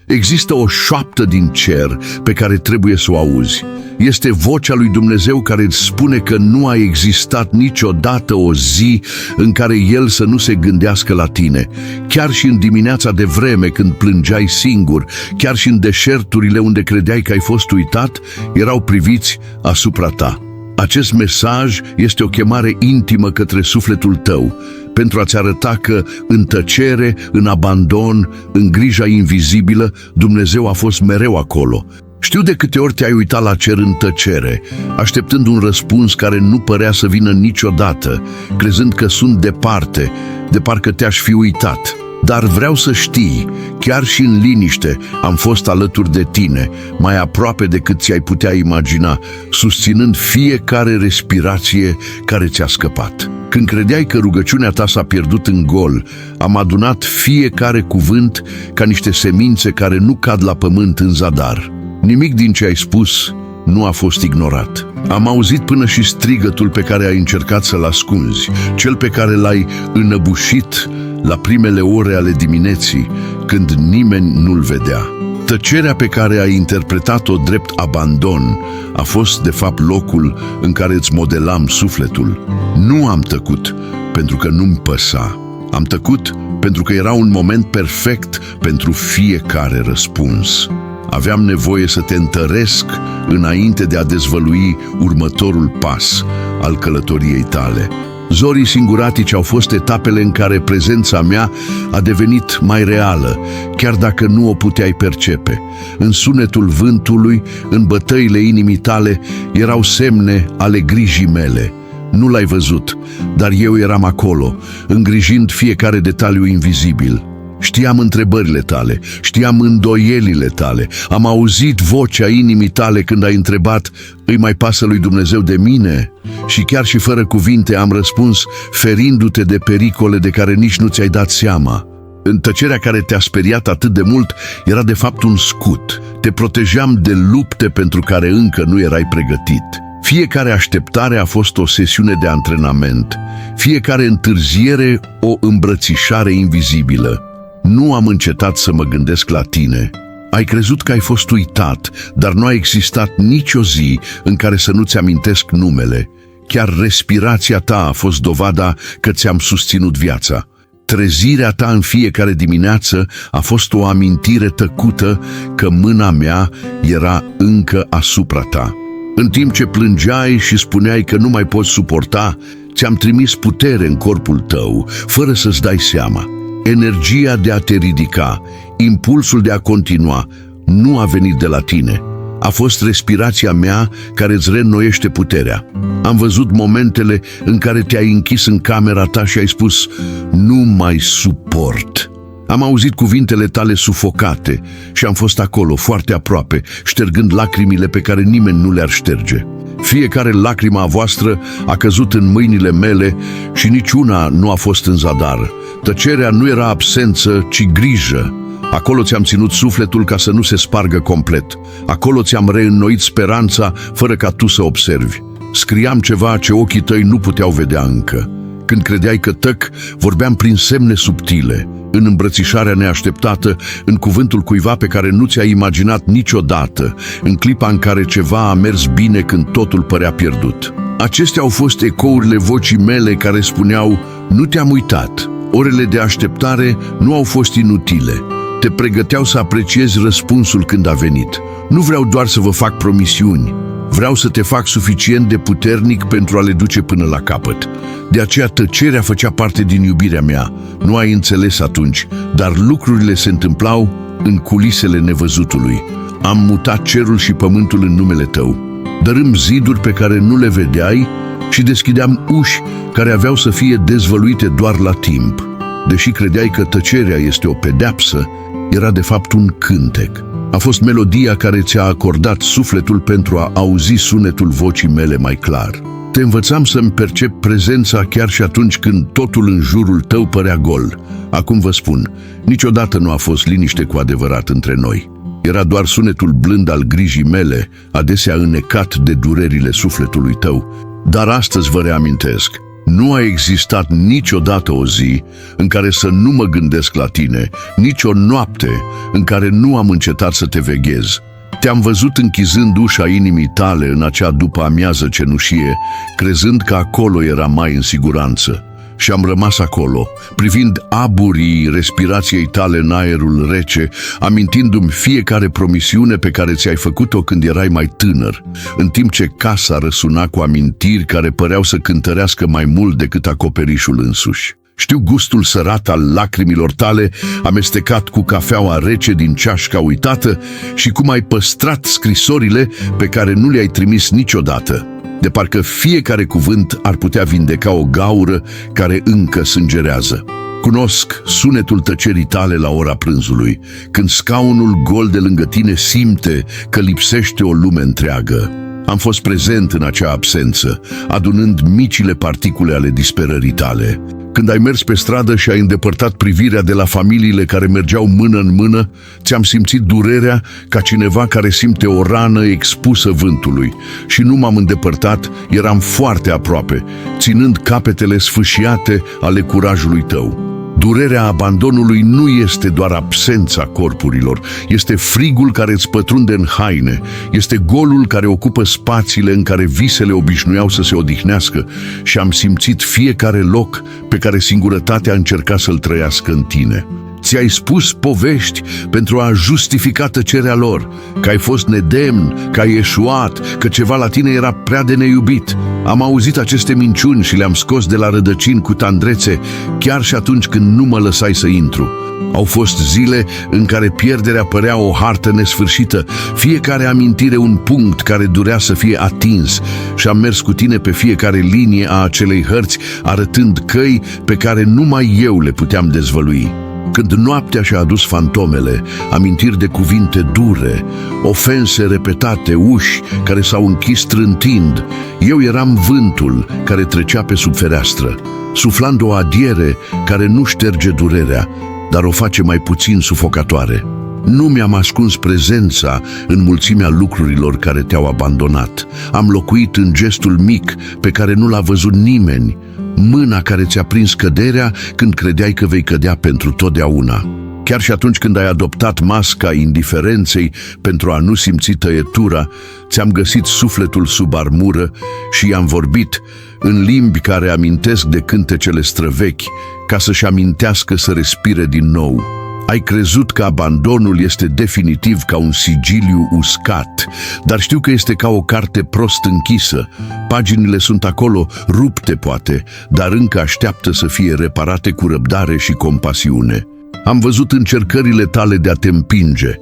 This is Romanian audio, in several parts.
Există o șoaptă din cer pe care trebuie să o auzi. Este vocea lui Dumnezeu care îți spune că nu a existat niciodată o zi în care El să nu se gândească la tine. Chiar și în dimineața de vreme când plângeai singur, chiar și în deșerturile unde credeai că ai fost uitat, erau priviți asupra ta. Acest mesaj este o chemare intimă către sufletul tău, pentru a-ți arăta că în tăcere, în abandon, în grija invizibilă, Dumnezeu a fost mereu acolo. Știu de câte ori te-ai uitat la cer în tăcere, așteptând un răspuns care nu părea să vină niciodată, crezând că sunt departe, de parcă te-aș fi uitat. Dar vreau să știi, chiar și în liniște am fost alături de tine, mai aproape decât ți-ai putea imagina, susținând fiecare respirație care ți-a scăpat. Când credeai că rugăciunea ta s-a pierdut în gol, am adunat fiecare cuvânt ca niște semințe care nu cad la pământ în zadar. Nimic din ce ai spus nu a fost ignorat. Am auzit până și strigătul pe care ai încercat să-l ascunzi, cel pe care l-ai înăbușit la primele ore ale dimineții, când nimeni nu-l vedea. Tăcerea pe care ai interpretat-o drept abandon a fost, de fapt, locul în care îți modelam sufletul. Nu am tăcut pentru că nu-mi păsa. Am tăcut pentru că era un moment perfect pentru fiecare răspuns. Aveam nevoie să te întăresc înainte de a dezvălui următorul pas al călătoriei tale. Zorii singuratici au fost etapele în care prezența mea a devenit mai reală, chiar dacă nu o puteai percepe. În sunetul vântului, în bătăile inimii tale, erau semne ale grijii mele. Nu l-ai văzut, dar eu eram acolo, îngrijind fiecare detaliu invizibil. Știam întrebările tale, știam îndoielile tale, am auzit vocea inimii tale când ai întrebat: îi mai pasă lui Dumnezeu de mine? Și chiar și fără cuvinte am răspuns, ferindu-te de pericole de care nici nu ți-ai dat seama. În tăcerea care te-a speriat atât de mult era de fapt un scut. Te protejam de lupte pentru care încă nu erai pregătit. Fiecare așteptare a fost o sesiune de antrenament, fiecare întârziere o îmbrățișare invizibilă. Nu am încetat să mă gândesc la tine. Ai crezut că ai fost uitat, dar nu a existat nicio zi în care să nu-ți amintesc numele. Chiar respirația ta a fost dovada că ți-am susținut viața. Trezirea ta în fiecare dimineață a fost o amintire tăcută că mâna mea era încă asupra ta. În timp ce plângeai și spuneai că nu mai poți suporta, ți-am trimis putere în corpul tău, fără să-ți dai seama. Energia de a te ridica, impulsul de a continua, nu a venit de la tine. A fost respirația mea care îți reînnoiește puterea. Am văzut momentele în care te-ai închis în camera ta și ai spus: nu mai suport. Am auzit cuvintele tale sufocate și am fost acolo, foarte aproape, ștergând lacrimile pe care nimeni nu le-ar șterge. Fiecare lacrimă a voastră a căzut în mâinile mele și niciuna nu a fost în zadar. Tăcerea nu era absență, ci grijă. Acolo ți-am ținut sufletul ca să nu se spargă complet. Acolo ți-am reînnoit speranța fără ca tu să observi. Scriam ceva ce ochii tăi nu puteau vedea încă. Când credeai că tăc, vorbeam prin semne subtile, în îmbrățișarea neașteptată, în cuvântul cuiva pe care nu ți-ai imaginat niciodată, în clipa în care ceva a mers bine când totul părea pierdut. Acestea au fost ecourile vocii mele care spuneau: nu te-am uitat. Orele de așteptare nu au fost inutile. Te pregăteau să apreciezi răspunsul când a venit. Nu vreau doar să vă fac promisiuni. Vreau să te fac suficient de puternic pentru a le duce până la capăt. De aceea tăcerea făcea parte din iubirea mea. Nu ai înțeles atunci, dar lucrurile se întâmplau în culisele nevăzutului. Am mutat cerul și pământul în numele tău. Dărâm ziduri pe care nu le vedeai și deschideam uși care aveau să fie dezvăluite doar la timp. Deși credeai că tăcerea este o pedeapsă, era de fapt un cântec. A fost melodia care ți-a acordat sufletul pentru a auzi sunetul vocii mele mai clar. Te învățam să-mi percep prezența chiar și atunci când totul în jurul tău părea gol. Acum vă spun, niciodată nu a fost liniște cu adevărat între noi. Era doar sunetul blând al grijii mele, adesea înnecat de durerile sufletului tău. Dar astăzi vă reamintesc, Nu a existat niciodată o zi în care să nu mă gândesc la tine, nici o noapte în care nu am încetat să te veghez. Te-am văzut închizând ușa inimii tale în acea după-amiază cenușie, crezând că acolo era mai în siguranță. Și am rămas acolo, privind aburii respirației tale în aerul rece, amintindu-mi fiecare promisiune pe care ți-ai făcut-o când erai mai tânăr, în timp ce casa răsuna cu amintiri care păreau să cântărească mai mult decât acoperișul însuși. Știu gustul sărat al lacrimilor tale, amestecat cu cafeaua rece din ceașca uitată, și cum ai păstrat scrisorile pe care nu le-ai trimis niciodată, de parcă fiecare cuvânt ar putea vindeca o gaură care încă sângerează. Cunosc sunetul tăcerii tale la ora prânzului, când scaunul gol de lângă tine simte că lipsește o lume întreagă. Am fost prezent în acea absență, adunând micile particule ale disperării tale. Când ai mers pe stradă și ai îndepărtat privirea de la familiile care mergeau mână în mână, ți-am simțit durerea ca cineva care simte o rană expusă vântului. Și nu m-am îndepărtat, eram foarte aproape, ținând capetele sfâșiate ale curajului tău. Durerea abandonului nu este doar absența corpurilor, este frigul care îți pătrunde în haine, este golul care ocupă spațiile în care visele obișnuiau să se odihnească, și am simțit fiecare loc pe care singurătatea a încercat să-l trăiască în tine. Ți-ai spus povești pentru a justifica tăcerea lor, că ai fost nedemn, că ai eșuat, că ceva la tine era prea de neiubit. Am auzit aceste minciuni și le-am scos de la rădăcini cu tandrețe, chiar și atunci când nu mă lăsai să intru. Au fost zile în care pierderea părea o hartă nesfârșită, fiecare amintire un punct care durea să fie atins, și am mers cu tine pe fiecare linie a acelei hărți, arătând căi pe care numai eu le puteam dezvălui. Când noaptea și-a adus fantomele, amintiri de cuvinte dure, ofense repetate, uși care s-au închis trântind, eu eram vântul care trecea pe sub fereastră, suflând o adiere care nu șterge durerea, dar o face mai puțin sufocatoare. Nu mi-am ascuns prezența în mulțimea lucrurilor care te-au abandonat. Am locuit în gestul mic pe care nu l-a văzut nimeni, mâna care ți-a prins căderea când credeai că vei cădea pentru totdeauna. Chiar și atunci când ai adoptat masca indiferenței pentru a nu simți tăietura, ți-am găsit sufletul sub armură și i-am vorbit în limbi care amintesc de cântecele străvechi, ca să-și amintească să respire din nou. Ai crezut că abandonul este definitiv ca un sigiliu uscat, dar știu că este ca o carte prost închisă. Paginile sunt acolo, rupte poate, dar încă așteaptă să fie reparate cu răbdare și compasiune. Am văzut încercările tale de a te împinge,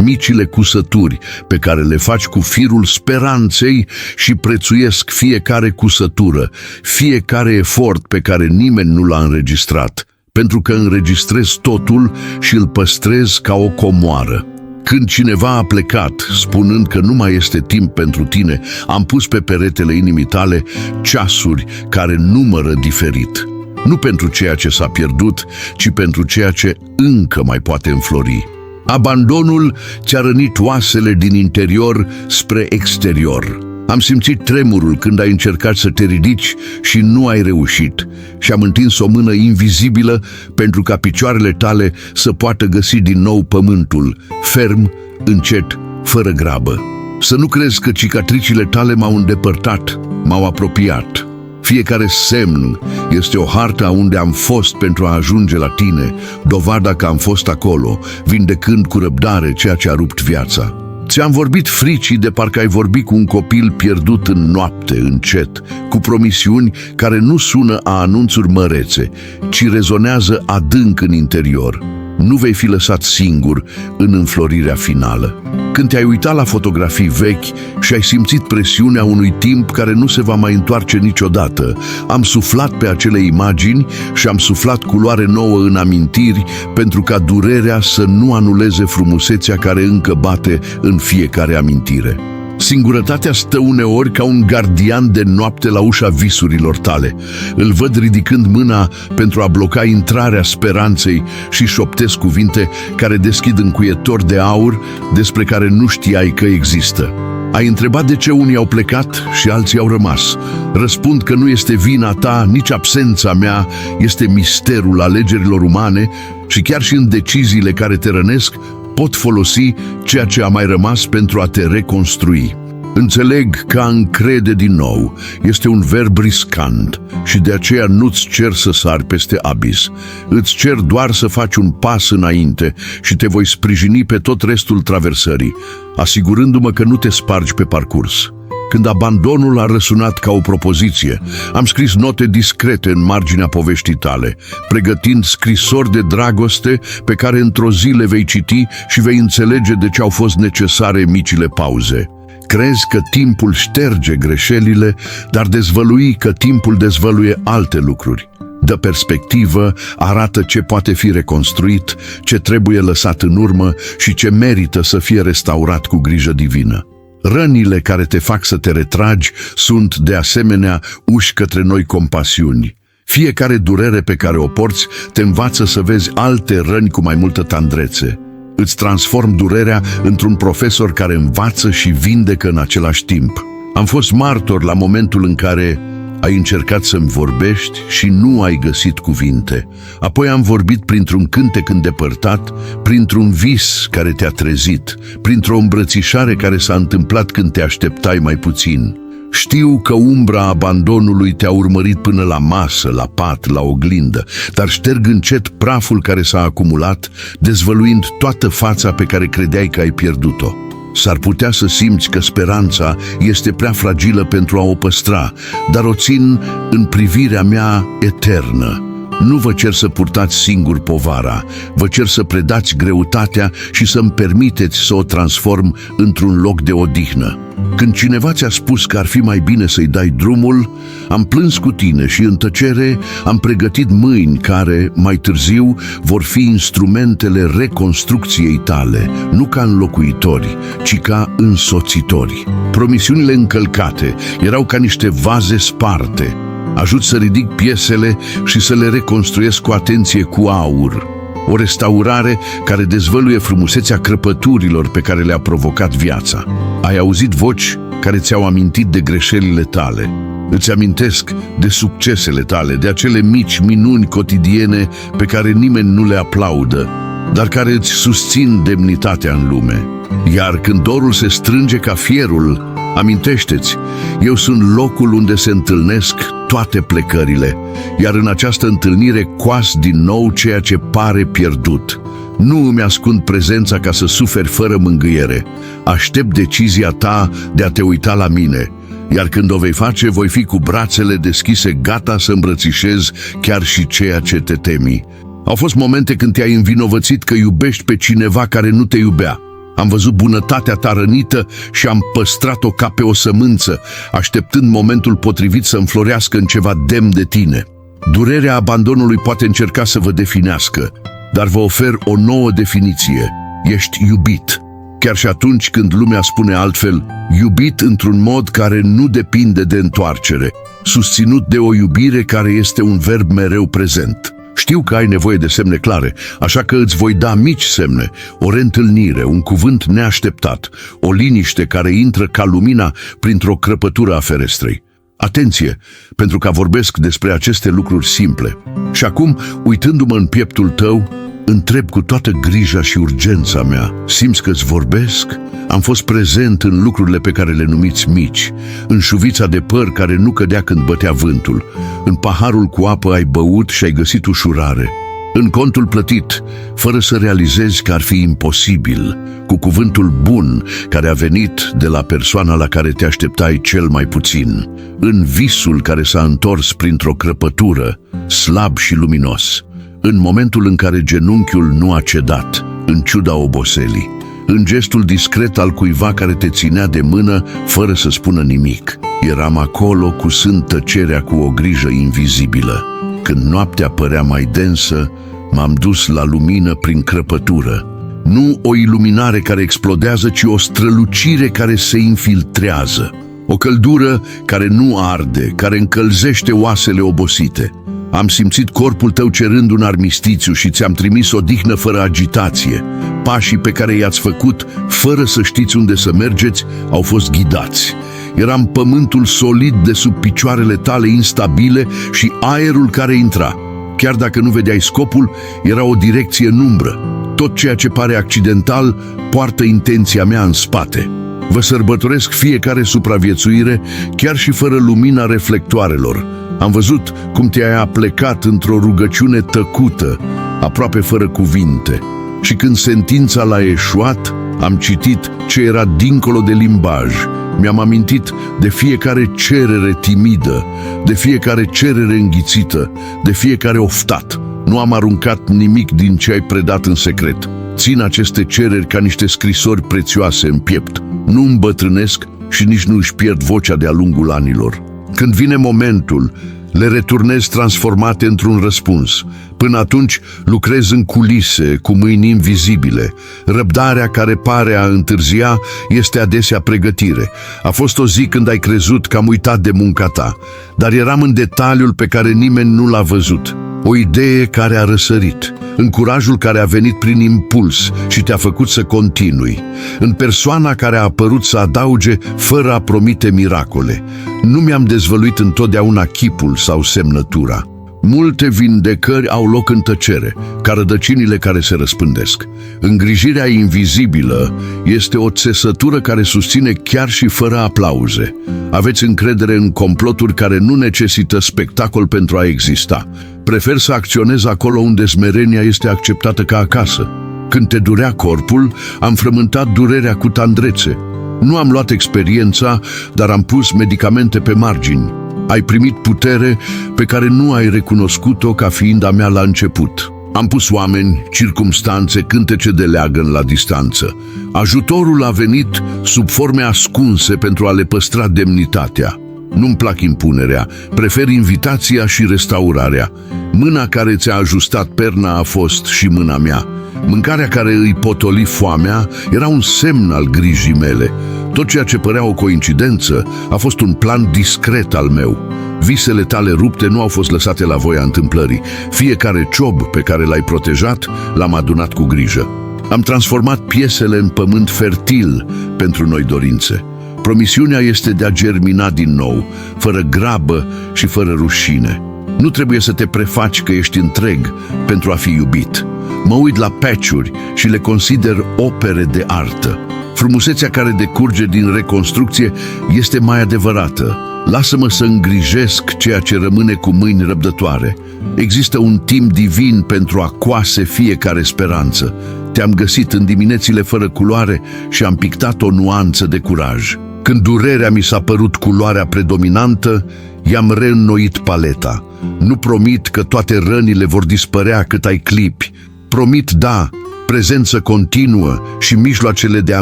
micile cusături pe care le faci cu firul speranței și prețuiesc fiecare cusătură, fiecare efort pe care nimeni nu l-a înregistrat, pentru că înregistrezi totul și îl păstrezi ca o comoară. Când cineva a plecat, spunând că nu mai este timp pentru tine, am pus pe peretele inimii tale ceasuri care numără diferit. Nu pentru ceea ce s-a pierdut, ci pentru ceea ce încă mai poate înflori. Abandonul ți-a rănit oasele din interior spre exterior. Am simțit tremurul când ai încercat să te ridici și nu ai reușit, și am întins o mână invizibilă pentru ca picioarele tale să poată găsi din nou pământul, ferm, încet, fără grabă. Să nu crezi că cicatricile tale m-au îndepărtat, m-au apropiat. Fiecare semn este o hartă a unde am fost pentru a ajunge la tine, dovada că am fost acolo, vindecând cu răbdare ceea ce a rupt viața. Ți-am vorbit fricii de parcă ai vorbi cu un copil pierdut în noapte, încet, cu promisiuni care nu sună a anunțuri mărețe, ci rezonează adânc în interior. Nu vei fi lăsat singur în înflorirea finală. Când te-ai uitat la fotografii vechi și ai simțit presiunea unui timp care nu se va mai întoarce niciodată, am suflat pe acele imagini și am suflat culoare nouă în amintiri pentru ca durerea să nu anuleze frumusețea care încă bate în fiecare amintire. Singurătatea stă uneori ca un gardian de noapte la ușa visurilor tale. Îl văd ridicând mâna pentru a bloca intrarea speranței și șoptesc cuvinte care deschid încuietori de aur despre care nu știai că există. Ai întrebat de ce unii au plecat și alții au rămas. Răspund că nu este vina ta, nici absența mea, este misterul alegerilor umane și chiar și în deciziile care te rănesc pot folosi ceea ce a mai rămas pentru a te reconstrui. Înțeleg că a încrede din nou este un verb riscant și de aceea nu-ți cer să sari peste abis. Îți cer doar să faci un pas înainte și te voi sprijini pe tot restul traversării, asigurându-mă că nu te spargi pe parcurs. Când abandonul a răsunat ca o propoziție, am scris note discrete în marginea poveștii tale, pregătind scrisori de dragoste pe care într-o zi le vei citi și vei înțelege de ce au fost necesare micile pauze. Crezi că timpul șterge greșelile, dar dezvălui că timpul dezvăluie alte lucruri. Dă perspectivă, arată ce poate fi reconstruit, ce trebuie lăsat în urmă și ce merită să fie restaurat cu grijă divină. Rănile care te fac să te retragi sunt, de asemenea, uși către noi compasiuni. Fiecare durere pe care o porți te învață să vezi alte răni cu mai multă tandrețe. Îți transform durerea într-un profesor care învață și vindecă în același timp. Am fost martor la momentul în care ai încercat să-mi vorbești și nu ai găsit cuvinte. Apoi am vorbit printr-un cântec îndepărtat, printr-un vis care te-a trezit, printr-o îmbrățișare care s-a întâmplat când te așteptai mai puțin. Știu că umbra abandonului te-a urmărit până la masă, la pat, la oglindă, dar șterg încet praful care s-a acumulat, dezvăluind toată fața pe care credeai că ai pierdut-o. S-ar putea să simți că speranța este prea fragilă pentru a o păstra, dar o țin în privirea mea eternă. Nu vă cer să purtați singur povara, vă cer să predați greutatea și să-mi permiteți să o transform într-un loc de odihnă. Când cineva ți-a spus că ar fi mai bine să-i dai drumul, am plâns cu tine și în tăcere am pregătit mâini care, mai târziu, vor fi instrumentele reconstrucției tale, nu ca înlocuitori, ci ca însoțitori. Promisiunile încălcate erau ca niște vaze sparte. Ajut să ridic piesele și să le reconstruiesc cu atenție cu aur. O restaurare care dezvăluie frumusețea crăpăturilor pe care le-a provocat viața. Ai auzit voci care ți-au amintit de greșelile tale. Îți amintesc de succesele tale, de acele mici minuni cotidiene pe care nimeni nu le aplaudă, dar care îți susțin demnitatea în lume. Iar când dorul se strânge ca fierul, amintește-ți, eu sunt locul unde se întâlnesc toate plecările, iar în această întâlnire coas din nou ceea ce pare pierdut. Nu îmi ascund prezența ca să suferi fără mângâiere. Aștept decizia ta de a te uita la mine, iar când o vei face, voi fi cu brațele deschise, gata să îmbrățișez chiar și ceea ce te temi. Au fost momente când te-ai învinovățit că iubești pe cineva care nu te iubea. Am văzut bunătatea ta rănită și am păstrat-o ca pe o sămânță, așteptând momentul potrivit să înflorească în ceva demn de tine. Durerea abandonului poate încerca să vă definească, dar vă ofer o nouă definiție. Ești iubit. Chiar și atunci când lumea spune altfel, iubit într-un mod care nu depinde de întoarcere, susținut de o iubire care este un verb mereu prezent. Știu că ai nevoie de semne clare, așa că îți voi da mici semne, o reîntâlnire, un cuvânt neașteptat, o liniște care intră ca lumina printr-o crăpătură a ferestrei. Atenție, pentru că vorbesc despre aceste lucruri simple. Și acum, uitându-mă în pieptul tău, întreb cu toată grija și urgența mea, simți că-ți vorbesc? Am fost prezent în lucrurile pe care le numiți mici, în șuvița de păr care nu cădea când bătea vântul, în paharul cu apă ai băut și ai găsit ușurare, în contul plătit, fără să realizezi că ar fi imposibil, cu cuvântul bun care a venit de la persoana la care te așteptai cel mai puțin, în visul care s-a întors printr-o crăpătură, slab și luminos, în momentul în care genunchiul nu a cedat, în ciuda oboselii, în gestul discret al cuiva care te ținea de mână fără să spună nimic. Eram acolo cusând tăcerea cu o grijă invizibilă. Când noaptea părea mai densă, m-am dus la lumină prin crăpătură. Nu o iluminare care explodează, ci o strălucire care se infiltrează. O căldură care nu arde, care încălzește oasele obosite. Am simțit corpul tău cerând un armistițiu și ți-am trimis odihnă fără agitație. Pașii pe care i-ați făcut, fără să știți unde să mergeți, au fost ghidați. Eram pământul solid de sub picioarele tale instabile și aerul care intra. Chiar dacă nu vedeai scopul, era o direcție în umbră. Tot ceea ce pare accidental poartă intenția mea în spate. Vă sărbătoresc fiecare supraviețuire, chiar și fără lumina reflectoarelor. Am văzut cum te-ai aplecat într-o rugăciune tăcută, aproape fără cuvinte. Și când sentința l-a eșuat, am citit ce era dincolo de limbaj. Mi-am amintit de fiecare cerere timidă, de fiecare cerere înghițită, de fiecare oftat. Nu am aruncat nimic din ce ai predat în secret. Țin aceste cereri ca niște scrisori prețioase în piept. Nu îmbătrânesc și nici nu își pierd vocea de-a lungul anilor. Când vine momentul, le returnez transformate într-un răspuns. Până atunci lucrez în culise, cu mâini invizibile. Răbdarea care pare a întârzia este adesea pregătire. A fost o zi când ai crezut că am uitat de munca ta, dar eram în detaliul pe care nimeni nu l-a văzut. O idee care a răsărit, în curajul care a venit prin impuls și te-a făcut să continui, în persoana care a apărut să adauge fără a promite miracole. Nu mi-am dezvăluit întotdeauna chipul sau semnătura. Multe vindecări au loc în tăcere, ca rădăcinile care se răspândesc. Îngrijirea invizibilă este o țesătură care susține chiar și fără aplauze. Aveți încredere în comploturi care nu necesită spectacol pentru a exista. Prefer să acționez acolo unde smerenia este acceptată ca acasă. Când te durea corpul, am frământat durerea cu tandrețe. Nu am luat experiența, dar am pus medicamente pe margini. Ai primit putere pe care nu ai recunoscut-o ca fiind a mea la început. Am pus oameni, circumstanțe, cântece de leagăn la distanță. Ajutorul a venit sub forme ascunse pentru a le păstra demnitatea. Nu-mi plac impunerea, prefer invitația și restaurarea. Mâna care ți-a ajustat perna a fost și mâna mea. Mâncarea care îi potoli foamea era un semn al grijii mele. Tot ceea ce părea o coincidență a fost un plan discret al meu. Visele tale rupte nu au fost lăsate la voia întâmplării. Fiecare ciob pe care l-ai protejat, l-am adunat cu grijă. Am transformat piesele în pământ fertil pentru noi dorințe. Promisiunea este de a germina din nou, fără grabă și fără rușine. Nu trebuie să te prefaci că ești întreg pentru a fi iubit. Mă uit la patch-uri și le consider opere de artă. Frumusețea care decurge din reconstrucție este mai adevărată. Lasă-mă să îngrijesc ceea ce rămâne cu mâini răbdătoare. Există un timp divin pentru a coase fiecare speranță. Te-am găsit în diminețile fără culoare și am pictat o nuanță de curaj. Când durerea mi s-a părut culoarea predominantă, i-am reînnoit paleta. Nu promit că toate rănile vor dispărea cât ai clipi. Promit, da, prezență continuă și mijloacele de a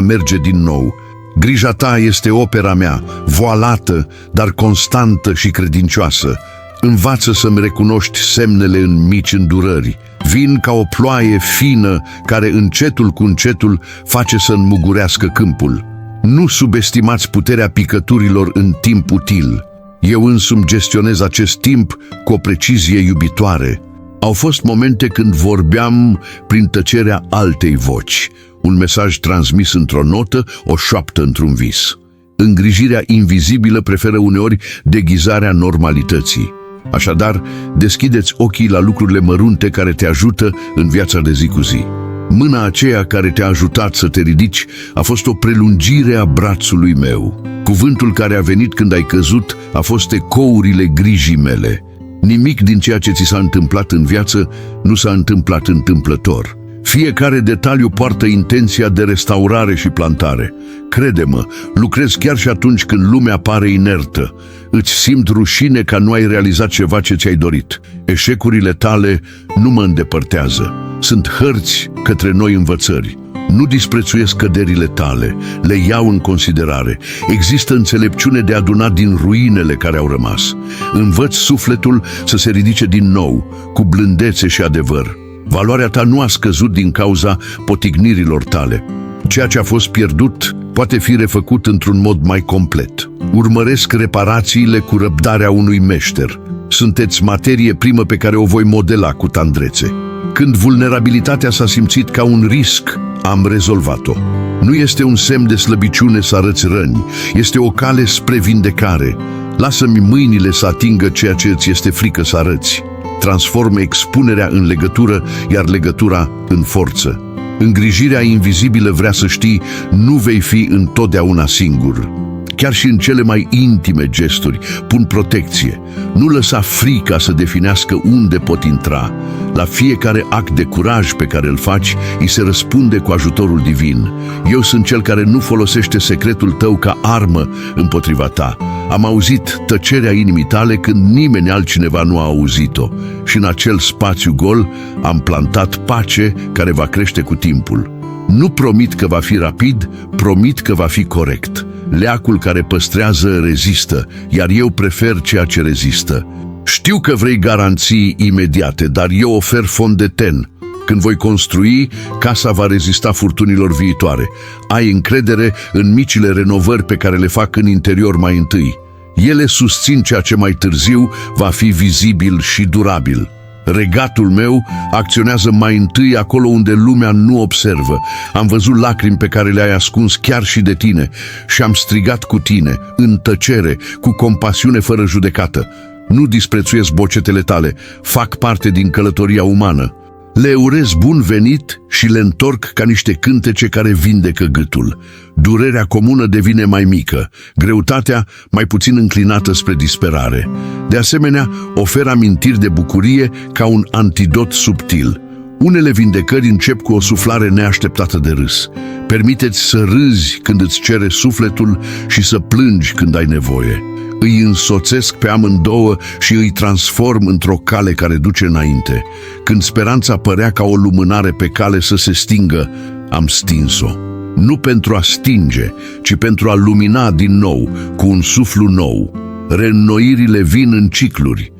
merge din nou. Grija ta este opera mea, voalată, dar constantă și credincioasă. Învață să-mi recunoști semnele în mici îndurări. Vin ca o ploaie fină care încetul cu încetul face să înmugurească câmpul. Nu subestimați puterea picăturilor în timp util. Eu însumi gestionez acest timp cu o precizie iubitoare. Au fost momente când vorbeam prin tăcerea altei voci, un mesaj transmis într-o notă, o șoaptă într-un vis. Îngrijirea invizibilă preferă uneori deghizarea normalității. Așadar, deschideți ochii la lucrurile mărunte care te ajută în viața de zi cu zi. Mâna aceea care te-a ajutat să te ridici a fost o prelungire a brațului meu. Cuvântul care a venit când ai căzut a fost ecourile grijii mele. Nimic din ceea ce ți s-a întâmplat în viață nu s-a întâmplat întâmplător. Fiecare detaliu poartă intenția de restaurare și plantare. Crede-mă, lucrez chiar și atunci când lumea pare inertă. Îți simt rușine că nu ai realizat ceva ce ți-ai dorit. Eșecurile tale nu mă îndepărtează. Sunt hărți către noi învățări. Nu disprețuiesc căderile tale, le iau în considerare. Există înțelepciune de adunat din ruinele care au rămas. Învăț sufletul să se ridice din nou, cu blândețe și adevăr. Valoarea ta nu a scăzut din cauza potignirilor tale. Ceea ce a fost pierdut poate fi refăcut într-un mod mai complet. Urmăresc reparațiile cu răbdarea unui meșter. Sunteți materie primă pe care o voi modela cu tandrețe. Când vulnerabilitatea s-a simțit ca un risc, am rezolvat-o. Nu este un semn de slăbiciune să arăți răni, este o cale spre vindecare. Lasă-mi mâinile să atingă ceea ce îți este frică să arăți. Transformă expunerea în legătură, iar legătura în forță. Îngrijirea invizibilă vrea să știi, nu vei fi întotdeauna singur. Chiar și în cele mai intime gesturi, pun protecție. Nu lăsa frica să definească unde pot intra. La fiecare act de curaj pe care îl faci, îi se răspunde cu ajutorul divin. Eu sunt cel care nu folosește secretul tău ca armă împotriva ta. Am auzit tăcerea inimii tale când nimeni altcineva nu a auzit-o. Și în acel spațiu gol am plantat pace care va crește cu timpul. Nu promit că va fi rapid, promit că va fi corect. Leacul care păstrează rezistă, iar eu prefer ceea ce rezistă. Știu că vrei garanții imediate, dar eu ofer fond de ten. Când voi construi, casa va rezista furtunilor viitoare. Ai încredere în micile renovări pe care le fac în interior mai întâi. Ele susțin ceea ce mai târziu va fi vizibil și durabil. Regatul meu acționează mai întâi acolo unde lumea nu observă. Am văzut lacrimi pe care le-ai ascuns chiar și de tine și am strigat cu tine, în tăcere, cu compasiune fără judecată. Nu disprețuiesc bocetele tale, fac parte din călătoria umană. Le urez bun venit și le întorc ca niște cântece care vindecă gâtul. Durerea comună devine mai mică, greutatea mai puțin înclinată spre disperare. De asemenea, ofer amintiri de bucurie ca un antidot subtil. Unele vindecări încep cu o suflare neașteptată de râs. Permiteți să râzi când îți cere sufletul și să plângi când ai nevoie. Îi însoțesc pe amândouă și îi transform într-o cale care duce înainte. Când speranța părea ca o lumânare pe cale să se stingă, am stins-o. Nu pentru a stinge, ci pentru a lumina din nou, cu un suflu nou. Reînnoirile vin în cicluri.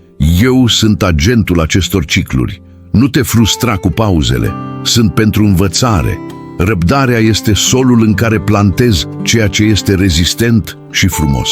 Eu sunt agentul acestor cicluri. Nu te frustra cu pauzele. Sunt pentru învățare. Răbdarea este solul în care plantezi ceea ce este rezistent și frumos.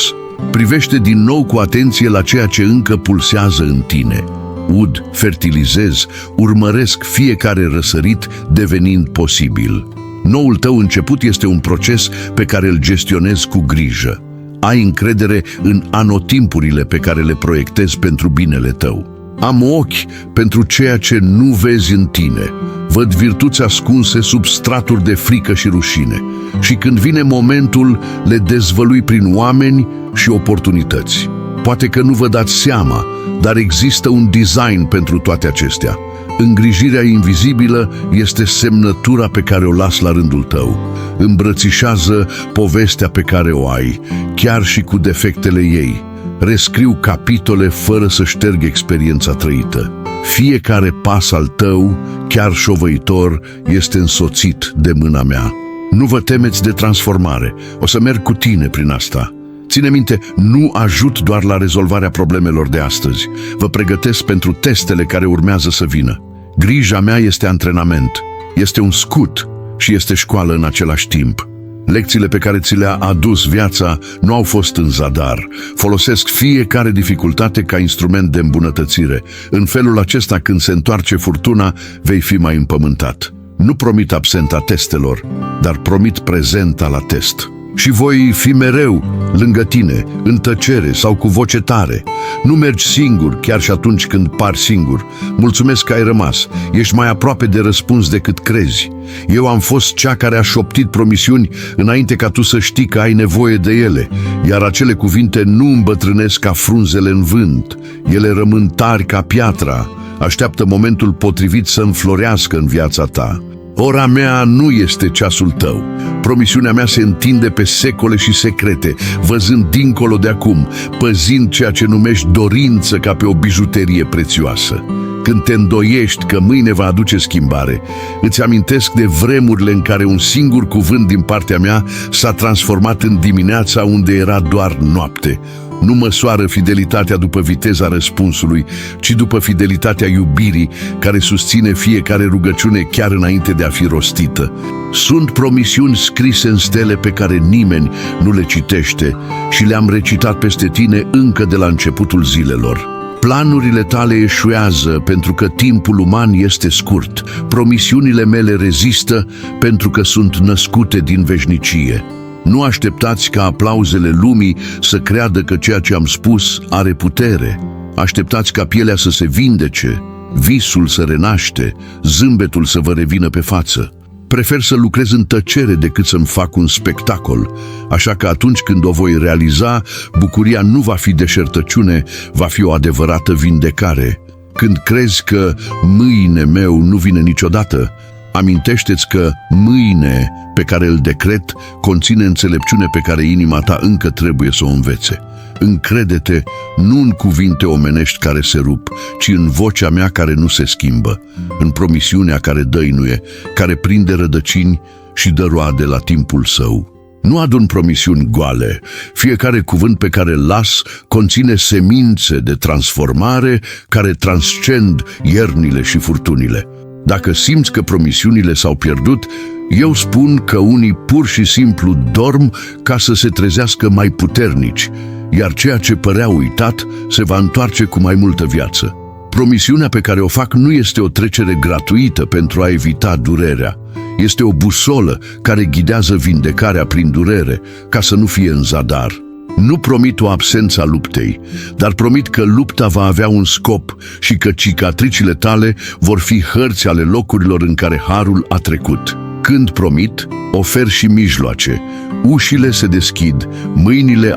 Privește din nou cu atenție la ceea ce încă pulsează în tine. Ud, fertilizez, urmăresc fiecare răsărit devenind posibil. Noul tău început este un proces pe care îl gestionezi cu grijă. Ai încredere în anotimpurile pe care le proiectezi pentru binele tău. Am ochi pentru ceea ce nu vezi în tine. Văd virtuți ascunse sub straturi de frică și rușine. Și când vine momentul, le dezvălui prin oameni și oportunități. Poate că nu vă dați seama, dar există un design pentru toate acestea. Îngrijirea invizibilă este semnătura pe care o las la rândul tău. Îmbrățișează povestea pe care o ai, chiar și cu defectele ei. Rescriu capitole fără să șterg experiența trăită. Fiecare pas al tău, chiar șovăitor, este însoțit de mâna mea. Nu vă temeți de transformare, o să merg cu tine prin asta. Ține minte, nu ajut doar la rezolvarea problemelor de astăzi. Vă pregătesc pentru testele care urmează să vină. Grija mea este antrenament, este un scut și este școală în același timp. Lecțiile pe care ți le-a adus viața nu au fost în zadar. Folosesc fiecare dificultate ca instrument de îmbunătățire. În felul acesta, când se întoarce furtuna, vei fi mai împământat. Nu promit absenta testelor, dar promit prezenta la test. Și voi fi mereu lângă tine, în tăcere sau cu voce tare. Nu mergi singur, chiar și atunci când pari singur. Mulțumesc că ai rămas. Ești mai aproape de răspuns decât crezi. Eu am fost cea care a șoptit promisiuni înainte ca tu să știi că ai nevoie de ele, iar acele cuvinte nu îmbătrânesc ca frunzele în vânt. Ele rămân tari ca piatra. Așteaptă momentul potrivit să înflorească în viața ta. Ora mea nu este ceasul tău. Promisiunea mea se întinde pe secole și secrete, văzând dincolo de acum, păzind ceea ce numești dorință ca pe o bijuterie prețioasă. Când te îndoiești că mâine va aduce schimbare, îți amintesc de vremurile în care un singur cuvânt din partea mea s-a transformat în dimineața unde era doar noapte. Nu măsoară fidelitatea după viteza răspunsului, ci după fidelitatea iubirii care susține fiecare rugăciune chiar înainte de a fi rostită. Sunt promisiuni scrise în stele pe care nimeni nu le citește și le-am recitat peste tine încă de la începutul zilelor. Planurile tale eșuează pentru că timpul uman este scurt. Promisiunile mele rezistă pentru că sunt născute din veșnicie. Nu așteptați ca aplauzele lumii să creadă că ceea ce am spus are putere. Așteptați ca pielea să se vindece, visul să renaște, zâmbetul să vă revină pe față. Prefer să lucrez în tăcere decât să-mi fac un spectacol, așa că atunci când o voi realiza, bucuria nu va fi deșertăciune, va fi o adevărată vindecare. Când crezi că mâine meu nu vine niciodată, amintește-ți că mâine pe care îl decret conține înțelepciune pe care inima ta încă trebuie să o învețe. Încrede-te nu în cuvinte omenești care se rup, ci în vocea mea care nu se schimbă, în promisiunea care dăinuie, care prinde rădăcini și dă roade la timpul său. Nu adun promisiuni goale. Fiecare cuvânt pe care îl las conține semințe de transformare care transcend iernile și furtunile. Dacă simți că promisiunile s-au pierdut, eu spun că unii pur și simplu dorm ca să se trezească mai puternici, iar ceea ce părea uitat se va întoarce cu mai multă viață. Promisiunea pe care o fac nu este o trecere gratuită pentru a evita durerea. Este o busolă care ghidează vindecarea prin durere, ca să nu fie în zadar. Nu promit o absență a luptei, dar promit că lupta va avea un scop și că cicatricile tale vor fi hărți ale locurilor în care harul a trecut. Când promit, ofer și mijloace. Ușile se deschid, mâinile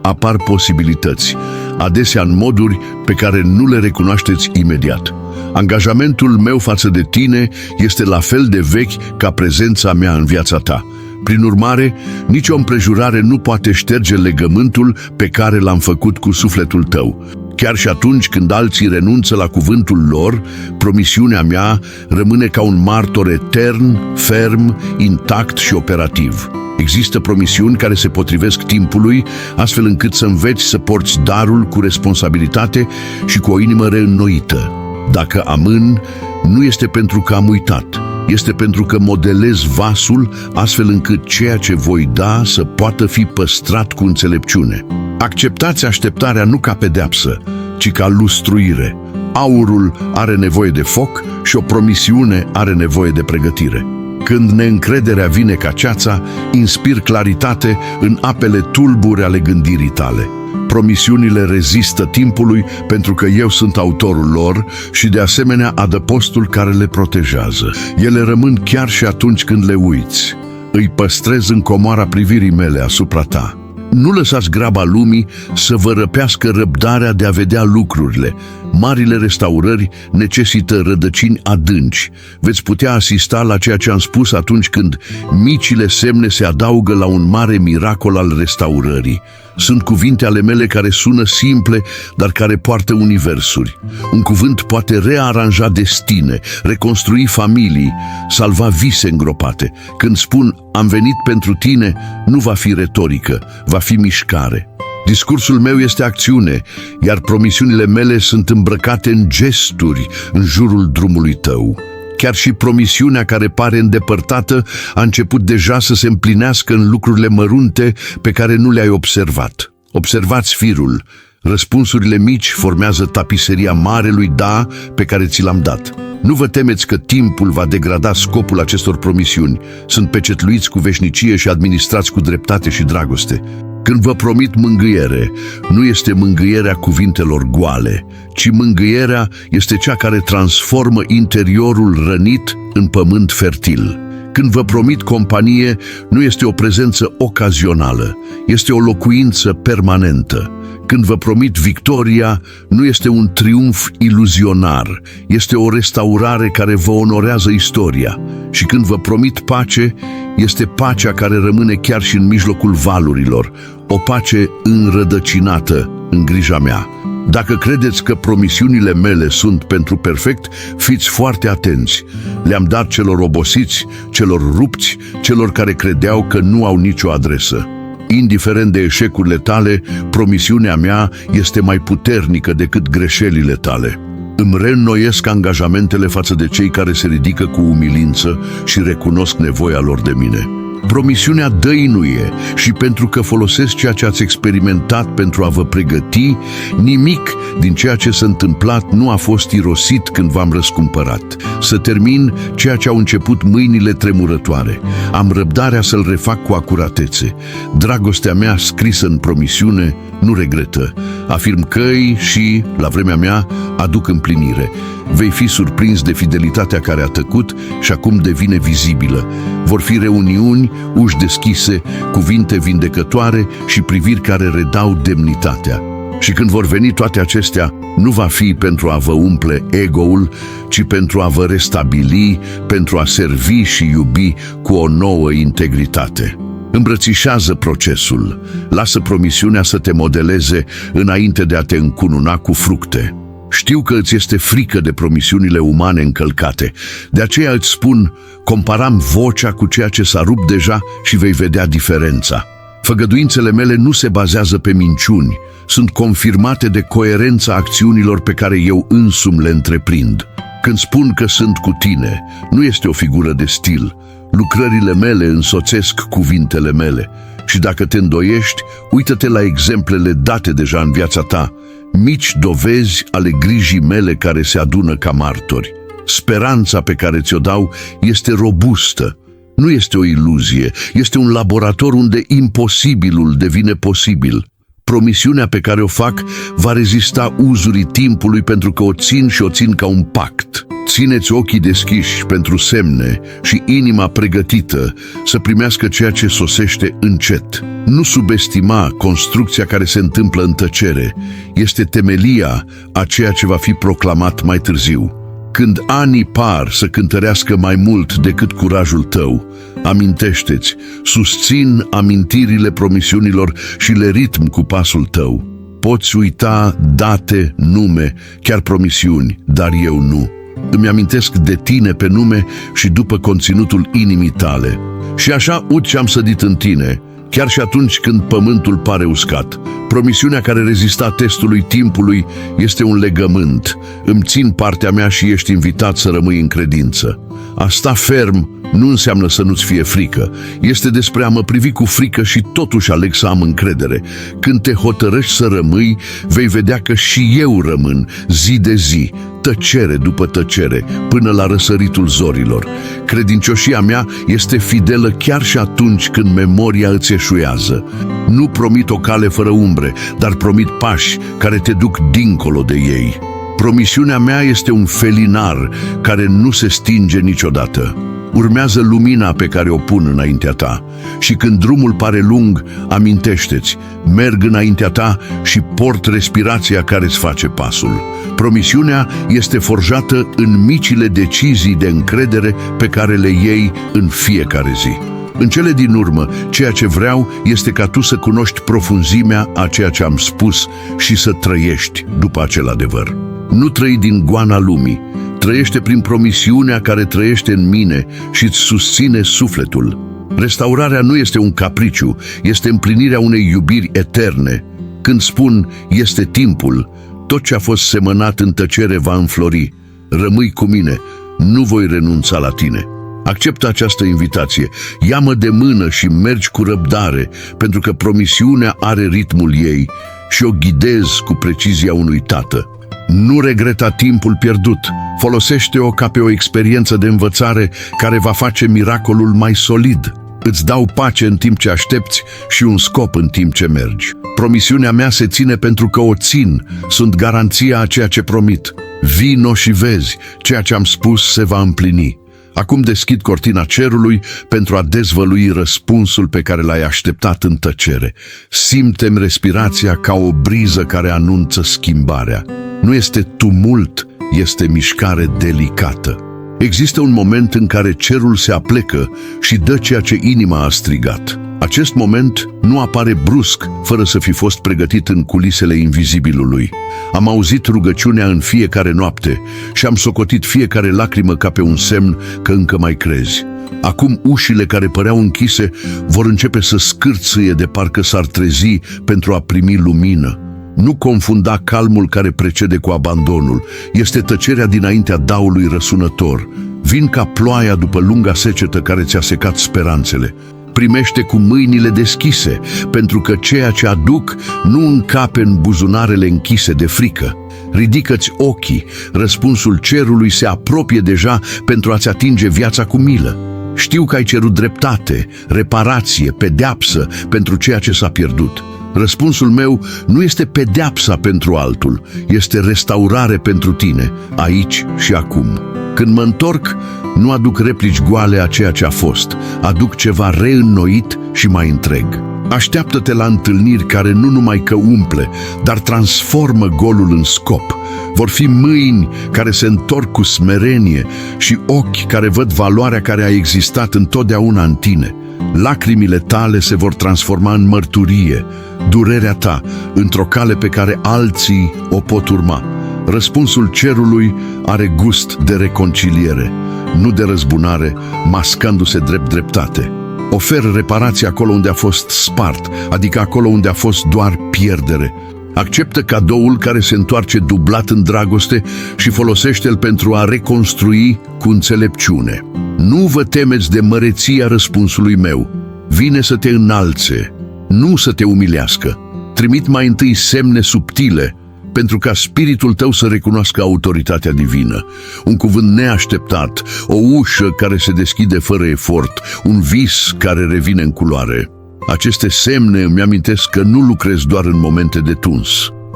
apar posibilități, adesea în moduri pe care nu le recunoașteți imediat. Angajamentul meu față de tine este la fel de vechi ca prezența mea în viața ta. Prin urmare, nicio împrejurare nu poate șterge legământul pe care l-am făcut cu sufletul tău. Chiar și atunci când alții renunță la cuvântul lor, promisiunea mea rămâne ca un martor etern, ferm, intact și operativ. Există promisiuni care se potrivesc timpului, astfel încât să înveți să porți darul cu responsabilitate și cu o inimă reînnoită. Dacă amân, nu este pentru că am uitat, este pentru că modelez vasul astfel încât ceea ce voi da să poată fi păstrat cu înțelepciune. Acceptați așteptarea nu ca pedeapsă, ci ca lustruire. Aurul are nevoie de foc și o promisiune are nevoie de pregătire. Când neîncrederea vine ca ceața, inspir claritate în apele tulburi ale gândirii tale. Promisiunile rezistă timpului pentru că eu sunt autorul lor și de asemenea adăpostul care le protejează. Ele rămân chiar și atunci când le uiți. Îi păstrez în comoara privirii mele asupra ta. Nu lăsați graba lumii să vă răpească răbdarea de a vedea lucrurile. Marile restaurări necesită rădăcini adânci. Veți putea asista la ceea ce am spus atunci când micile semne se adaugă la un mare miracol al restaurării. Sunt cuvinte ale mele care sună simple, dar care poartă universuri. Un cuvânt poate rearanja destine, reconstrui familii, salva vise îngropate. Când spun am venit pentru tine, nu va fi retorică, va fi mișcare. Discursul meu este acțiune, iar promisiunile mele sunt îmbrăcate în gesturi în jurul drumului tău. Chiar și promisiunea care pare îndepărtată a început deja să se împlinească în lucrurile mărunte pe care nu le-ai observat. Observați firul. Răspunsurile mici formează tapiseria marelui da pe care ți l-am dat. Nu vă temeți că timpul va degrada scopul acestor promisiuni. Sunt pecetluiți cu veșnicie și administrați cu dreptate și dragoste. Când vă promit mângâiere, nu este mângâierea cuvintelor goale, ci mângâierea este cea care transformă interiorul rănit în pământ fertil. Când vă promit companie, nu este o prezență ocazională, este o locuință permanentă. Când vă promit victoria, nu este un triumf iluzionar, este o restaurare care vă onorează istoria. Și când vă promit pace, este pacea care rămâne chiar și în mijlocul valurilor, o pace înrădăcinată în grija mea. Dacă credeți că promisiunile mele sunt pentru perfect, fiți foarte atenți. Le-am dat celor obosiți, celor rupți, celor care credeau că nu au nicio adresă. Indiferent de eșecurile tale, promisiunea mea este mai puternică decât greșelile tale. Îmi reînnoiesc angajamentele față de cei care se ridică cu umilință și recunosc nevoia lor de mine. Promisiunea dăinuie și pentru că folosesc ceea ce ați experimentat pentru a vă pregăti, nimic din ceea ce s-a întâmplat nu a fost irosit când v-am răscumpărat. Să termin ceea ce au început mâinile tremurătoare. Am răbdarea să-l refac cu acuratețe. Dragostea mea scrisă în promisiune nu regretă. Afirm căi și, la vremea mea, aduc împlinire. Vei fi surprins de fidelitatea care a tăcut și acum devine vizibilă. Vor fi reuniuni, uși deschise, cuvinte vindecătoare și priviri care redau demnitatea. Și când vor veni toate acestea, nu va fi pentru a vă umple ego-ul, ci pentru a vă restabili, pentru a servi și iubi cu o nouă integritate. Îmbrățișează procesul, lasă promisiunea să te modeleze înainte de a te încununa cu fructe. Știu că îți este frică de promisiunile umane încălcate, de aceea îți spun, comparam vocea cu ceea ce s-a rupt deja și vei vedea diferența. Făgăduințele mele nu se bazează pe minciuni, sunt confirmate de coerența acțiunilor pe care eu însumi le întreprind. Când spun că sunt cu tine, nu este o figură de stil. Lucrările mele însoțesc cuvintele mele. Și dacă te îndoiești, uită-te la exemplele date deja în viața ta, mici dovezi ale grijii mele care se adună ca martori. Speranța pe care ți-o dau este robustă. Nu este o iluzie, este un laborator unde imposibilul devine posibil. Promisiunea pe care o fac va rezista uzurii timpului pentru că o țin ca un pact. Țineți ochii deschiși pentru semne și inima pregătită să primească ceea ce sosește încet. Nu subestima construcția care se întâmplă în tăcere. Este temelia a ceea ce va fi proclamat mai târziu. Când anii par să cântărească mai mult decât curajul tău, amintește-ți, susțin amintirile promisiunilor și le ritm cu pasul tău. Poți uita date, nume, chiar promisiuni, dar eu nu. Îmi amintesc de tine pe nume și după conținutul inimii tale. Și așa uit ce am sădit în tine, chiar și atunci când pământul pare uscat. Promisiunea care rezista testului timpului este un legământ. Îmi țin partea mea și ești invitat să rămâi în credință. A sta ferm nu înseamnă să nu-ți fie frică. Este despre a mă privi cu frică și totuși aleg să am încredere. Când te hotărăști să rămâi, vei vedea că și eu rămân, zi de zi, tăcere după tăcere, până la răsăritul zorilor. Credincioșia mea este fidelă chiar și atunci când memoria îți eșuează. Nu promit o cale fără umbre, dar promit pași care te duc dincolo de ei. Promisiunea mea este un felinar care nu se stinge niciodată. Urmează lumina pe care o pun înaintea ta și când drumul pare lung, amintește-ți, merg înaintea ta și port respirația care îți face pasul. Promisiunea este forjată în micile decizii de încredere pe care le iei în fiecare zi. În cele din urmă, ceea ce vreau este ca tu să cunoști profunzimea a ceea ce am spus și să trăiești după acel adevăr. Nu trăi din goana lumii, trăiește prin promisiunea care trăiește în mine și îți susține sufletul. Restaurarea nu este un capriciu, este împlinirea unei iubiri eterne. Când spun, este timpul, tot ce a fost semănat în tăcere va înflori. Rămâi cu mine, nu voi renunța la tine. Acceptă această invitație, ia-mă de mână și mergi cu răbdare, pentru că promisiunea are ritmul ei și o ghidezi cu precizia unui tată. Nu regreta timpul pierdut, folosește-o ca pe o experiență de învățare care va face miracolul mai solid. Îți dau pace în timp ce aștepți și un scop în timp ce mergi. Promisiunea mea se ține pentru că o țin, sunt garanția a ceea ce promit. Vino și vezi, ceea ce am spus se va împlini. Acum deschid cortina cerului pentru a dezvălui răspunsul pe care l-ai așteptat în tăcere. Simte-mi respirația ca o briză care anunță schimbarea. Nu este tumult, este mișcare delicată. Există un moment în care cerul se aplecă și dă ceea ce inima a strigat. Acest moment nu apare brusc, fără să fi fost pregătit în culisele invizibilului. Am auzit rugăciunea în fiecare noapte și am socotit fiecare lacrimă ca pe un semn că încă mai crezi. Acum ușile care păreau închise vor începe să scârțâie de parcă s-ar trezi pentru a primi lumină. Nu confunda calmul care precede cu abandonul. Este tăcerea dinaintea daului răsunător. Vin ca ploaia după lunga secetă care ți-a secat speranțele. primește cu mâinile deschise, pentru că ceea ce aduc nu încape în buzunarele închise de frică. Ridică-ți ochii, răspunsul cerului se apropie deja pentru a-ți atinge viața cu milă. Știu că ai cerut dreptate, reparație, pedeapsă pentru ceea ce s-a pierdut. Răspunsul meu nu este pedeapsa pentru altul, este restaurare pentru tine, aici și acum. Când mă întorc, nu aduc replici goale a ceea ce a fost, aduc ceva reînnoit și mai întreg. Așteaptă-te la întâlniri care nu numai că umple, dar transformă golul în scop. Vor fi mâini care se întorc cu smerenie și ochi care văd valoarea care a existat întotdeauna în tine. Lacrimile tale se vor transforma în mărturie, durerea ta într-o cale pe care alții o pot urma. Răspunsul cerului are gust de reconciliere, nu de răzbunare, mascându-se drept dreptate. Ofer reparație acolo unde a fost spart, adică acolo unde a fost doar pierdere. Acceptă cadoul care se întoarce dublat în dragoste și folosește-l pentru a reconstrui cu înțelepciune. Nu vă temeți de măreția răspunsului meu. Vine să te înalțe, nu să te umilească. Trimit mai întâi semne subtile, pentru ca spiritul tău să recunoască autoritatea divină. Un cuvânt neașteptat, o ușă care se deschide fără efort, un vis care revine în culoare. Aceste semne îmi amintesc că nu lucrez doar în momente de tuns.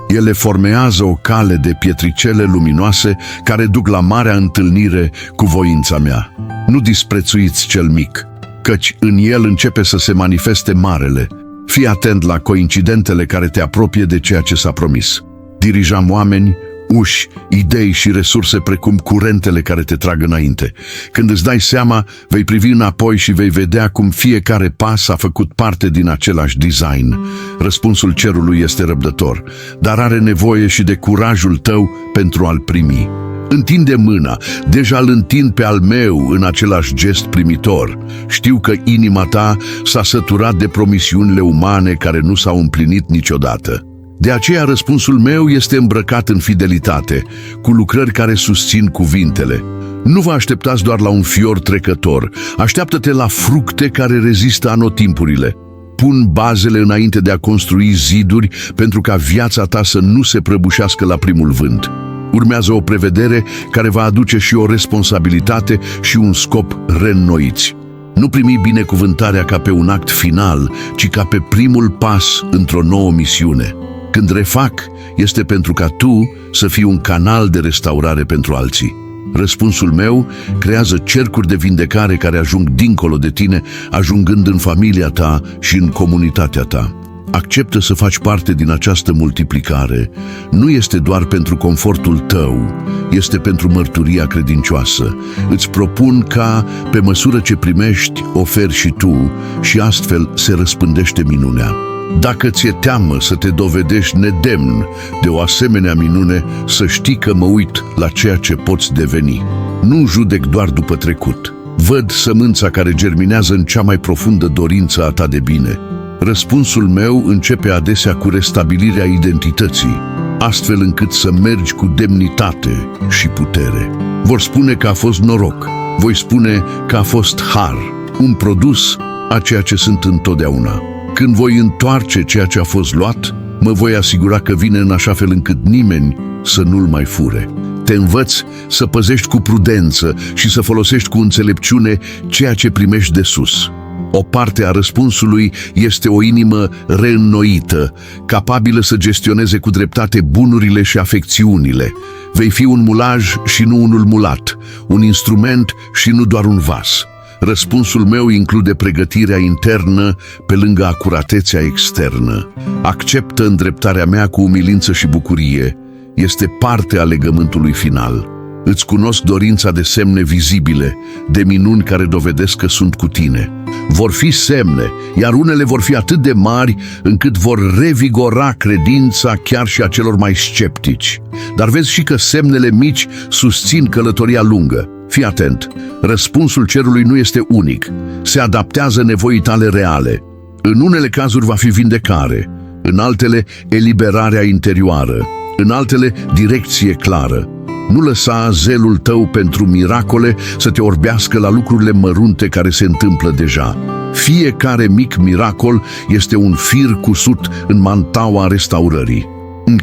Ele formează o cale de pietricele luminoase care duc la marea întâlnire cu voința mea. Nu disprețuiți cel mic, căci în el începe să se manifeste marele. Fii atent la coincidentele care te apropie de ceea ce s-a promis. Dirijam oameni, uși, idei și resurse precum curentele care te trag înainte. Când îți dai seama, vei privi înapoi și vei vedea cum fiecare pas a făcut parte din același design. Răspunsul cerului este răbdător, dar are nevoie și de curajul tău pentru a-l primi. Întinde mâna, deja îl întind pe al meu în același gest primitor. Știu că inima ta s-a săturat de promisiunile umane care nu s-au împlinit niciodată. De aceea răspunsul meu este îmbrăcat în fidelitate, cu lucrări care susțin cuvintele. Nu vă așteptați doar la un fior trecător, așteaptă-te la fructe care rezistă anotimpurile. Pun bazele înainte de a construi ziduri pentru ca viața ta să nu se prăbușească la primul vânt. Urmează o prevedere care va aduce și o responsabilitate și un scop reînnoiți. Nu primi binecuvântarea ca pe un act final, ci ca pe primul pas într-o nouă misiune. Când refac, este pentru ca tu să fii un canal de restaurare pentru alții. Răspunsul meu creează cercuri de vindecare care ajung dincolo de tine, ajungând în familia ta și în comunitatea ta. Acceptă să faci parte din această multiplicare. Nu este doar pentru confortul tău, este pentru mărturia credincioasă. Îți propun ca, pe măsură ce primești, oferi și tu și astfel se răspândește minunea. Dacă ți-e teamă să te dovedești nedemn de o asemenea minune, să știi că mă uit la ceea ce poți deveni. Nu judec doar după trecut. Văd sămânța care germinează în cea mai profundă dorință a ta de bine. Răspunsul meu începe adesea cu restabilirea identității, astfel încât să mergi cu demnitate și putere. Vor spune că a fost noroc, voi spune că a fost har, un produs a ceea ce sunt întotdeauna. Când voi întoarce ceea ce a fost luat, mă voi asigura că vine în așa fel încât nimeni să nu-l mai fure. Te învăț să păzești cu prudență și să folosești cu înțelepciune ceea ce primești de sus. O parte a răspunsului este o inimă reînnoită, capabilă să gestioneze cu dreptate bunurile și afecțiunile. Vei fi un mulaj și nu unul mulat, un instrument și nu doar un vas. Răspunsul meu include pregătirea internă pe lângă acuratețea externă. Acceptă îndreptarea mea cu umilință și bucurie. Este parte a legământului final. Îți cunosc dorința de semne vizibile, de minuni care dovedesc că sunt cu tine. Vor fi semne, iar unele vor fi atât de mari încât vor revigora credința chiar și a celor mai sceptici. Dar vezi și că semnele mici susțin călătoria lungă. Fii atent, răspunsul cerului nu este unic, se adaptează nevoii tale reale. În unele cazuri va fi vindecare, în altele eliberarea interioară, în altele direcție clară. Nu lăsa zelul tău pentru miracole să te orbească la lucrurile mărunte care se întâmplă deja. Fiecare mic miracol este un fir cusut în mantaua restaurării.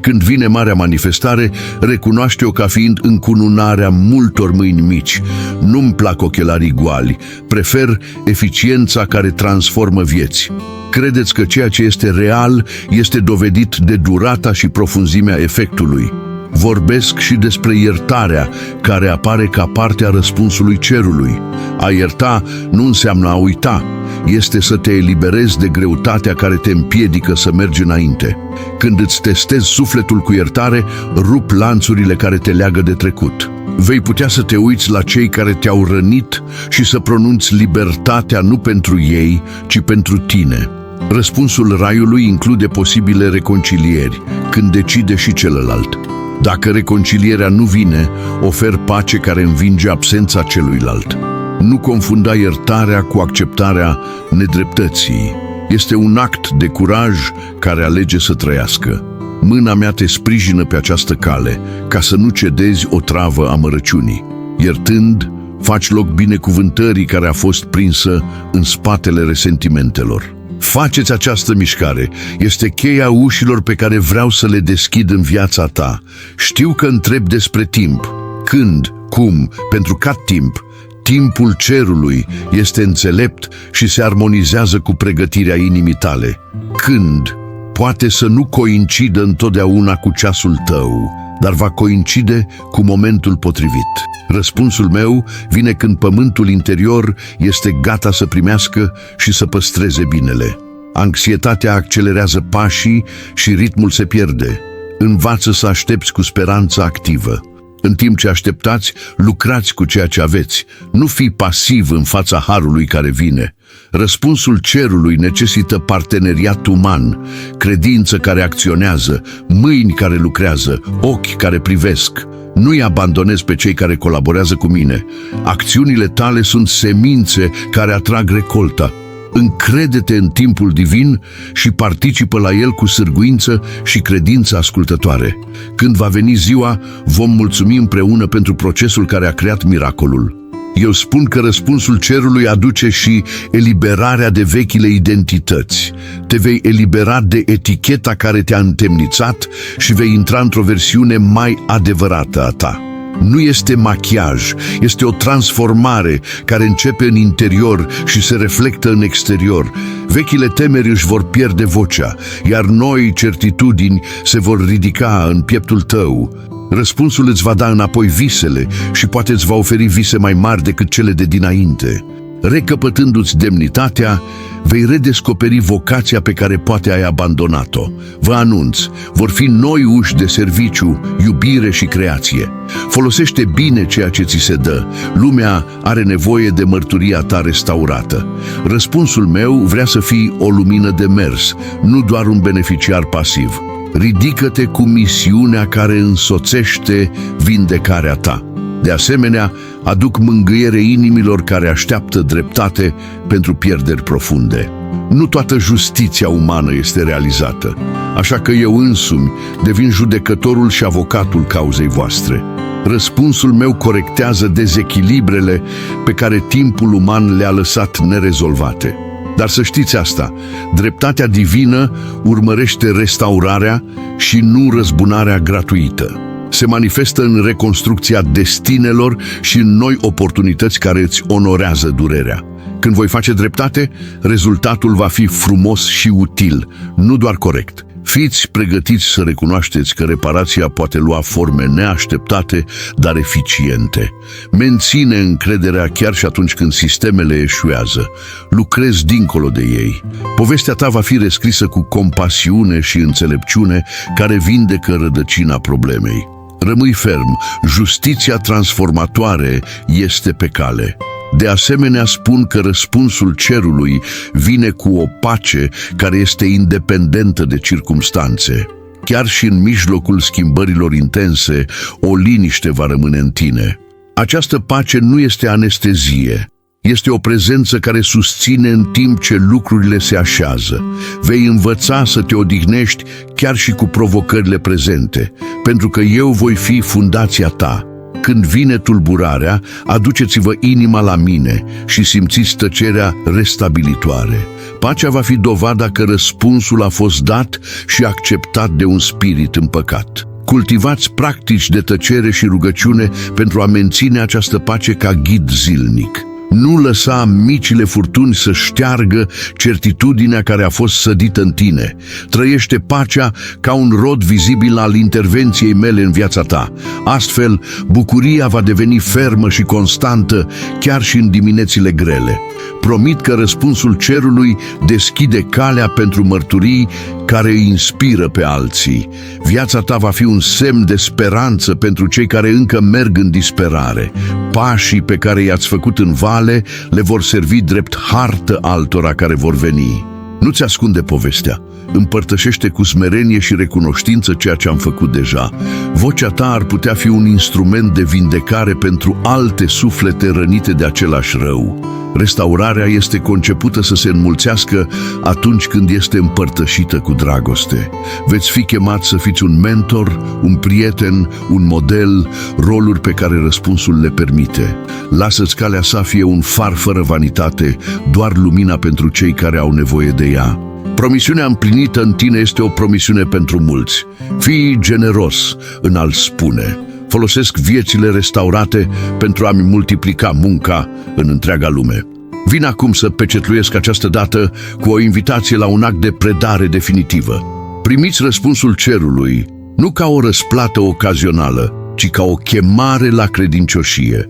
Când vine marea manifestare, recunoaște-o ca fiind încununarea multor mâini mici. Nu-mi plac ochelarii goali, prefer eficiența care transformă vieți. Credeți că ceea ce este real este dovedit de durata și profunzimea efectului. Vorbesc și despre iertarea, care apare ca parte a răspunsului cerului. A ierta nu înseamnă a uita, este să te eliberezi de greutatea care te împiedică să mergi înainte. Când îți testezi sufletul cu iertare, rup lanțurile care te leagă de trecut. Vei putea să te uiți la cei care te-au rănit și să pronunți libertatea nu pentru ei, ci pentru tine. Răspunsul raiului include posibile reconcilieri, când decide și celălalt. Dacă reconcilierea nu vine, ofer pace care învinge absența celuilalt. Nu confunda iertarea cu acceptarea nedreptății. Este un act de curaj care alege să trăiască. Mâna mea te sprijină pe această cale, ca să nu cedezi o travă amărăciunii. Iertând, faci loc binecuvântării care a fost prinsă în spatele resentimentelor. Faceți această mișcare, este cheia ușilor pe care vreau să le deschid în viața ta. Știu că întrebi despre timp. Când, cum, pentru cât timp? Timpul cerului este înțelept și se armonizează cu pregătirea inimii tale. Când? Poate să nu coincidă întotdeauna cu ceasul tău, dar va coincide cu momentul potrivit. Răspunsul meu vine când pământul interior este gata să primească și să păstreze binele. Anxietatea accelerează pașii și ritmul se pierde. Învață să aștepți cu speranță activă. În timp ce așteptați, lucrați cu ceea ce aveți. Nu fi pasiv în fața harului care vine. Răspunsul cerului necesită parteneriat uman, credință care acționează, mâini care lucrează, ochi care privesc. Nu-i abandonezi pe cei care colaborează cu mine. Acțiunile tale sunt semințe care atrag recolta. Încrede-te în timpul divin și participă la el cu sârguință și credință ascultătoare. Când va veni ziua, vom mulțumi împreună pentru procesul care a creat miracolul. Eu spun că răspunsul cerului aduce și eliberarea de vechile identități. Te vei elibera de eticheta care te-a întemnițat și vei intra într-o versiune mai adevărată a ta. Nu este machiaj, este o transformare care începe în interior și se reflectă în exterior. Vechile temeri își vor pierde vocea, iar noi certitudini se vor ridica în pieptul tău. Răspunsul îți va da înapoi visele și poate îți va oferi vise mai mari decât cele de dinainte. Recăpătându-ți demnitatea, vei redescoperi vocația pe care poate ai abandonat-o. Vă anunț, vor fi noi uși de serviciu, iubire și creație. Folosește bine ceea ce ți se dă. Lumea are nevoie de mărturia ta restaurată. Răspunsul meu vrea să fii o lumină de mers, nu doar un beneficiar pasiv. Ridică-te cu misiunea care însoțește vindecarea ta. De asemenea, aduc mângâiere inimilor care așteaptă dreptate pentru pierderi profunde. Nu toată justiția umană este realizată, așa că eu însumi devin judecătorul și avocatul cauzei voastre. Răspunsul meu corectează dezechilibrele pe care timpul uman le-a lăsat nerezolvate. Dar să știți asta, dreptatea divină urmărește restaurarea și nu răzbunarea gratuită. Se manifestă în reconstrucția destinelor și în noi oportunități care îți onorează durerea. Când voi face dreptate, rezultatul va fi frumos și util, nu doar corect. Fiți pregătiți să recunoașteți că reparația poate lua forme neașteptate, dar eficiente. Menține încrederea chiar și atunci când sistemele eșuează. Lucrezi dincolo de ei. Povestea ta va fi rescrisă cu compasiune și înțelepciune care vindecă rădăcina problemei. Rămâi ferm, justiția transformatoare este pe cale. De asemenea, spun că răspunsul cerului vine cu o pace care este independentă de circumstanțe. Chiar și în mijlocul schimbărilor intense, o liniște va rămâne în tine. Această pace nu este anestezie. Este o prezență care susține în timp ce lucrurile se așează. Vei învăța să te odihnești chiar și cu provocările prezente, pentru că eu voi fi fundația ta. Când vine tulburarea, aduceți-vă inima la mine și simțiți tăcerea restabilitoare. Pacea va fi dovada că răspunsul a fost dat și acceptat de un spirit împăcat. Cultivați practici de tăcere și rugăciune pentru a menține această pace ca ghid zilnic. Nu lăsa micile furtuni să șteargă certitudinea care a fost sădită în tine. Trăiește pacea ca un rod vizibil al intervenției mele în viața ta. Astfel, bucuria va deveni fermă și constantă chiar și în diminețile grele. Promit că răspunsul cerului deschide calea pentru mărturii care îi inspiră pe alții. Viața ta va fi un semn de speranță pentru cei care încă merg în disperare. Pașii pe care i-ați făcut în vale le vor servi drept hartă altora care vor veni. Nu-ți ascunde povestea. Împărtășește cu smerenie și recunoștință ceea ce am făcut deja. Vocea ta ar putea fi un instrument de vindecare pentru alte suflete rănite de același rău. Restaurarea este concepută să se înmulțească atunci când este împărtășită cu dragoste. Veți fi chemați să fiți un mentor, un prieten, un model, roluri pe care răspunsul le permite. Lasă-ți calea sa fie un far fără vanitate, doar lumina pentru cei care au nevoie de ea. Promisiunea împlinită în tine este o promisiune pentru mulți. Fii generos în a-l spune. Folosesc viețile restaurate pentru a-mi multiplica munca în întreaga lume. Vin acum să pecetluiesc această dată cu o invitație la un act de predare definitivă. Primiți răspunsul cerului, nu ca o răsplată ocazională, ci ca o chemare la credincioșie.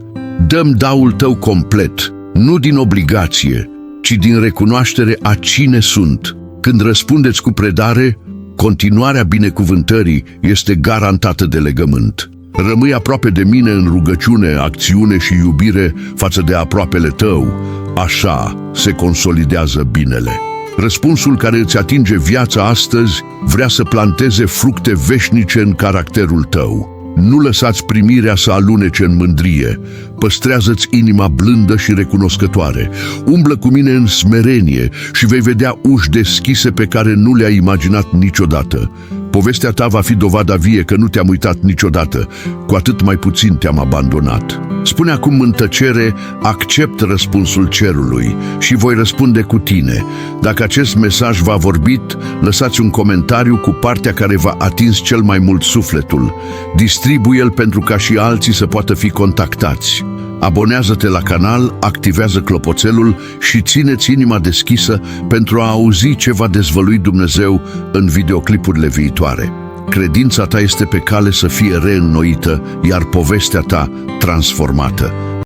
Dă-mi daul tău complet, nu din obligație, ci din recunoaștere a cine sunt. Când răspundeți cu predare, continuarea binecuvântării este garantată de legământ. Rămâi aproape de mine în rugăciune, acțiune și iubire față de aproapele tău. Așa se consolidează binele. Răspunsul care îți atinge viața astăzi vrea să planteze fructe veșnice în caracterul tău. Nu lăsați primirea să alunece în mândrie. Păstrează-ți inima blândă și recunoscătoare. Umblă cu mine în smerenie și vei vedea uși deschise pe care nu le-ai imaginat niciodată. Povestea ta va fi dovada vie că nu te-am uitat niciodată, cu atât mai puțin te-am abandonat. Spune acum în tăcere, accept răspunsul cerului și voi răspunde cu tine. Dacă acest mesaj v-a vorbit, lăsați un comentariu cu partea care v-a atins cel mai mult sufletul. Distribuie-l pentru ca și alții să poată fi contactați. Abonează-te la canal, activează clopoțelul și ține-ți inima deschisă pentru a auzi ce va dezvălui Dumnezeu în videoclipurile viitoare. Credința ta este pe cale să fie reînnoită, iar povestea ta transformată.